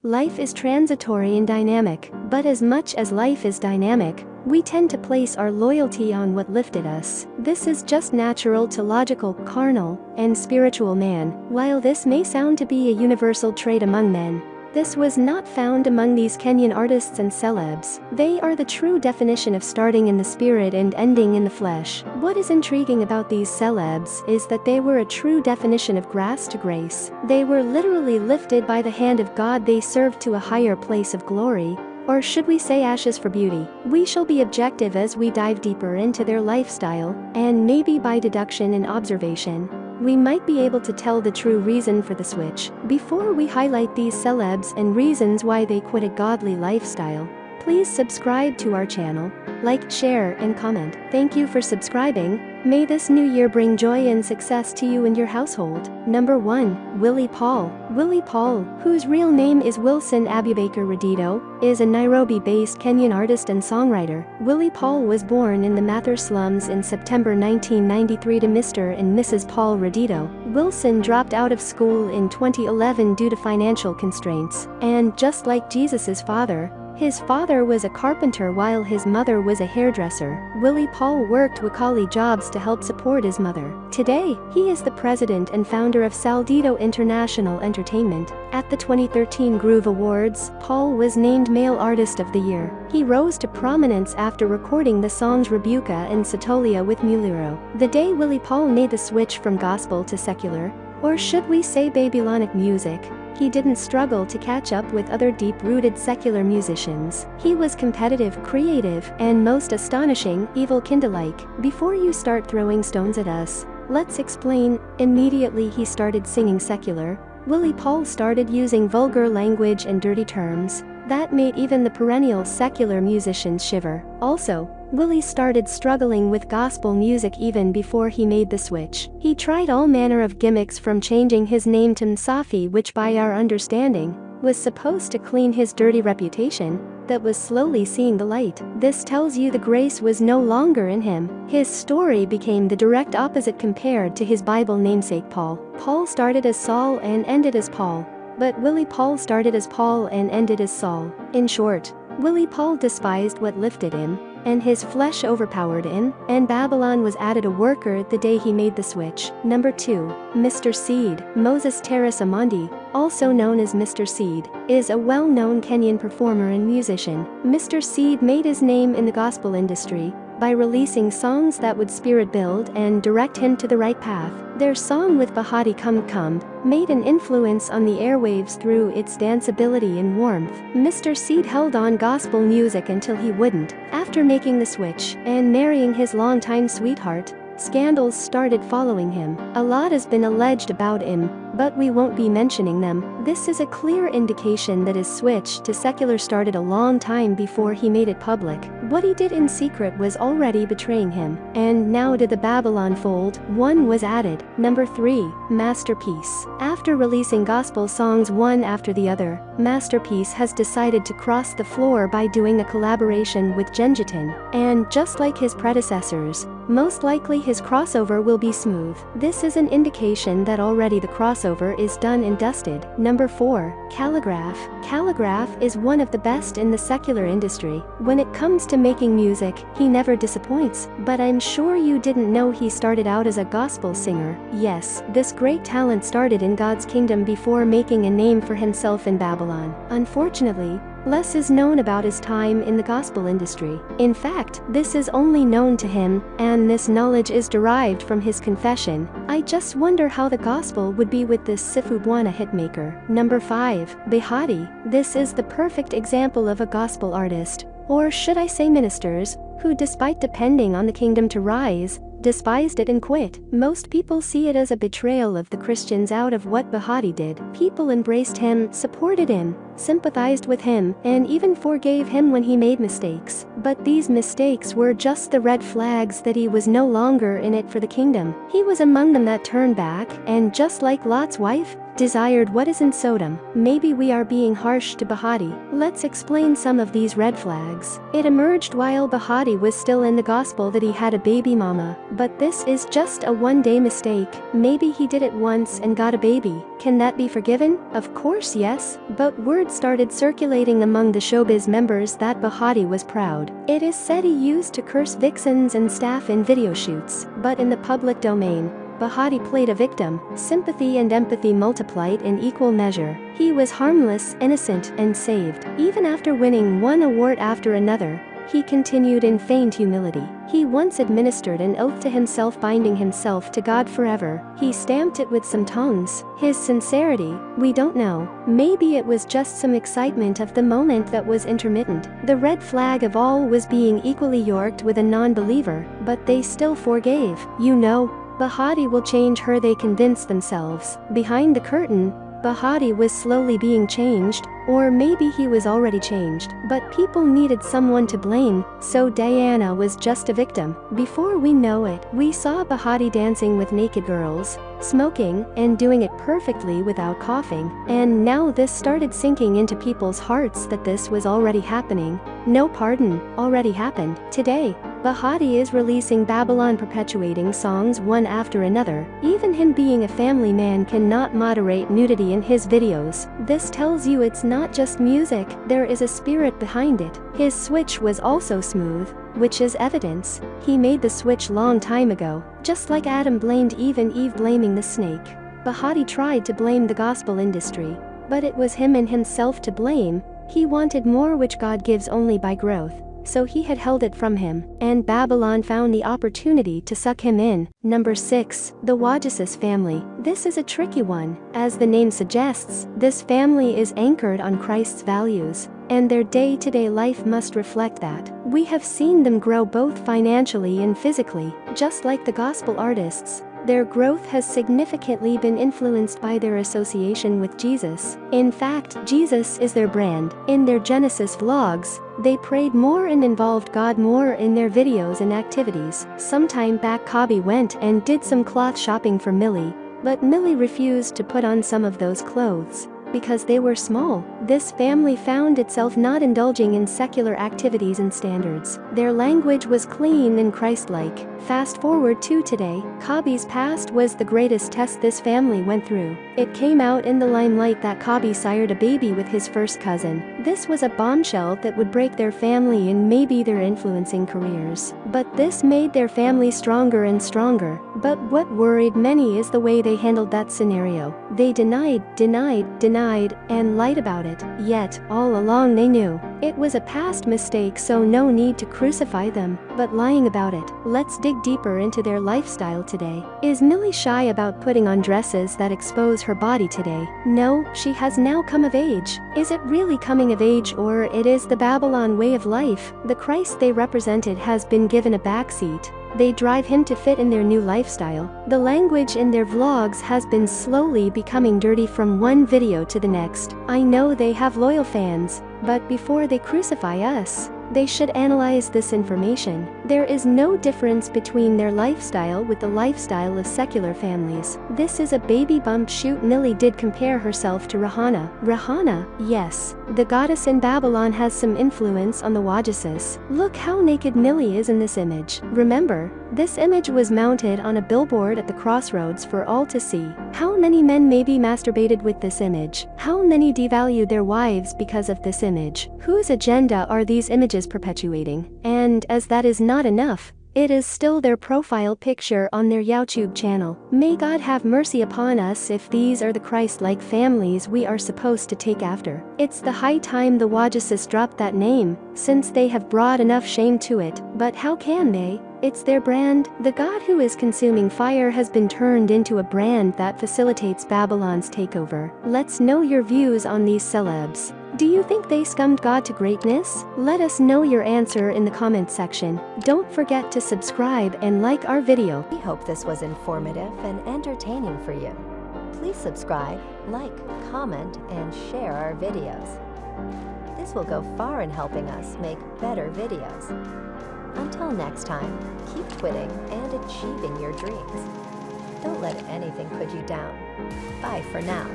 Life is transitory and dynamic, but as much as life is dynamic, we tend to place our loyalty on what lifted us. This is just natural to logical, carnal, and spiritual man. While this may sound to be a universal trait among men, this was not found among these Kenyan artists and celebs. They are the true definition of starting in the spirit and ending in the flesh. What is intriguing about these celebs is that they were a true definition of grace to grace. They were literally lifted by the hand of God. They served to a higher place of glory. Or should we say ashes for beauty? We shall be objective as we dive deeper into their lifestyle, and maybe by deduction and observation, we might be able to tell the true reason for the switch. Before we highlight these celebs and reasons why they quit a godly lifestyle, please subscribe to our channel, like, share, and comment. Thank you for subscribing. May this new year bring joy and success to you and your household. Number 1. Willie Paul. Willie Paul, whose real name is Wilson Abubaker Radito, is a Nairobi-based Kenyan artist and songwriter. Willie Paul was born in the Mathur slums in September 1993 to Mr. and Mrs. Paul Radito. Wilson dropped out of school in 2011 due to financial constraints, and just like Jesus's father, his father was a carpenter while his mother was a hairdresser. Willie Paul worked wakali jobs to help support his mother. Today, he is the president and founder of Saldito International Entertainment. At the 2013 Groove Awards, Paul was named Male Artist of the Year. He rose to prominence after recording the songs Rebuka and Satolia with Muliro. The day Willie Paul made the switch from gospel to secular, or should we say Babylonic music, he didn't struggle to catch up with other deep-rooted secular musicians. He was competitive, creative, and most astonishing, evil kind-alike. Before you start throwing stones at us, let's explain. Immediately he started singing secular, Willie Paul started using vulgar language and dirty terms that made even the perennial secular musicians shiver. Also, Willie started struggling with gospel music even before he made the switch. He tried all manner of gimmicks, from changing his name to Msafi, which by our understanding was supposed to clean his dirty reputation, that was slowly seeing the light. This tells you the grace was no longer in him. His story became the direct opposite compared to his Bible namesake Paul. Paul started as Saul and ended as Paul. But Willie Paul started as Paul and ended as Saul. In short, Willie Paul despised what lifted him, and his flesh overpowered him, and Babylon was added a worker the day he made the switch. Number 2. Mr. Seed. Moses Terrace Amondi, also known as Mr. Seed, is a well-known Kenyan performer and musician. Mr. Seed made his name in the gospel industry by releasing songs that would spirit build and direct him to the right path. Their song with Bahati Scummed made an influence on the airwaves through its danceability and warmth. Mr. Seed held on gospel music until he wouldn't. After making the switch and marrying his longtime sweetheart, scandals started following him. A lot has been alleged about him, but we won't be mentioning them. This is a clear indication that his switch to secular started a long time before he made it public. What he did in secret was already betraying him. And now to the Babylon fold, one was added. Number 3. Masterpiece. After releasing gospel songs one after the other, Masterpiece has decided to cross the floor by doing a collaboration with Genjitin. And just like his predecessors, most likely his crossover will be smooth. This is an indication that already the crossover is done and dusted. Number 4. Calligraph. Calligraph is one of the best in the secular industry. When it comes to making music, he never disappoints. But I'm sure you didn't know he started out as a gospel singer. Yes, this great talent started in God's kingdom before making a name for himself in Babylon. Unfortunately, less is known about his time in the gospel industry. In fact, this is only known to him, and this knowledge is derived from his confession. I just wonder how the gospel would be with this Sifubwana hitmaker. Number 5. Bahati. This is the perfect example of a gospel artist, or should I say ministers, who despite depending on the kingdom to rise, despised it and quit. Most people see it as a betrayal of the Christians out of what Bahati did. People embraced him, supported him, sympathized with him, and even forgave him when he made mistakes. But these mistakes were just the red flags that he was no longer in it for the kingdom. He was among them that turned back, and just like Lot's wife, desired what is in Sodom. Maybe we are being harsh to Bahati. Let's explain some of these red flags. It emerged while Bahati was still in the gospel that he had a baby mama, but this is just a one-day mistake. Maybe he did it once and got a baby. Can that be forgiven? Of course yes, but word started circulating among the showbiz members that Bahati was proud. It is said he used to curse vixens and staff in video shoots, but in the public domain, Bahati played a victim. Sympathy and empathy multiplied in equal measure. He was harmless, innocent, and saved. Even after winning one award after another, he continued in feigned humility. He once administered an oath to himself, binding himself to God forever. He stamped it with some tongs. His sincerity, we don't know. Maybe it was just some excitement of the moment that was intermittent. The red flag of all was being equally yoked with a non-believer, but they still forgave. You know, Bahati will change her, they convince themselves. Behind the curtain, Bahati was slowly being changed, or maybe he was already changed, but people needed someone to blame, so Diana was just a victim. Before we know it, we saw Bahati dancing with naked girls, smoking, and doing it perfectly without coughing, and now this started sinking into people's hearts that this was already happening. No pardon, already happened. Today, Bahati is releasing Babylon perpetuating songs one after another. Even him being a family man cannot moderate nudity in his videos. This tells you it's not just music, there is a spirit behind it. His switch was also smooth, which is evidence he made the switch long time ago. Just like Adam blamed Eve and Eve blaming the snake, Bahati tried to blame the gospel industry, but it was him and himself to blame. He wanted more, which God gives only by growth, so he had held it from him, and Babylon found the opportunity to suck him in. Number 6. The Wajasis family. This is a tricky one. As the name suggests, this family is anchored on Christ's values, and their day-to-day life must reflect that. We have seen them grow both financially and physically. Just like the gospel artists, their growth has significantly been influenced by their association with Jesus. In fact, Jesus is their brand. In their Genesis vlogs, they prayed more and involved God more in their videos and activities. Sometime back, Kabi went and did some cloth shopping for Millie, but Millie refused to put on some of those clothes because they were small. This family found itself not indulging in secular activities and standards. Their language was clean and Christ-like. Fast forward to today, Kabi's past was the greatest test this family went through. It came out in the limelight that Kabi sired a baby with his first cousin. This was a bombshell that would break their family and maybe their influencing careers. But this made their family stronger and stronger. But what worried many is the way they handled that scenario. They denied, and lied about it. Yet, all along they knew it was a past mistake, so no need to crucify them, but lying about it. Let's dig deeper into their lifestyle today. Is Millie shy about putting on dresses that expose her body today? No, she has now come of age. Is it really coming of age, or it is the Babylon way of life? The Christ they represented has been given a backseat. They drive him to fit in their new lifestyle. The language in their vlogs has been slowly becoming dirty from one video to the next. I know they have loyal fans, but before they crucify us, they should analyze this information. There is no difference between their lifestyle with the lifestyle of secular families. This is a baby bump shoot. Millie did compare herself to Rihanna. Rihanna, yes, the goddess in Babylon, has some influence on the Wajasis. Look how naked Millie is in this image. Remember, this image was mounted on a billboard at the crossroads for all to see. How many men maybe masturbated with this image? How many devalued their wives because of this image? Whose agenda are these images perpetuating? And as that is not enough, it is still their profile picture on their YouTube channel. May God have mercy upon us if these are the Christ-like families we are supposed to take after. It's the high time the Wajasis dropped that name, since they have brought enough shame to it. But how can they? It's their brand. The God who is consuming fire has been turned into a brand that facilitates Babylon's takeover. Let's know your views on these celebs. Do you think they scummed God to greatness? Let us know your answer in the comment section. Don't forget to subscribe and like our video. We hope this was informative and entertaining for you. Please subscribe, like, comment, and share our videos. This will go far in helping us make better videos. Until next time, keep quitting and achieving your dreams. Don't let anything put you down. Bye for now.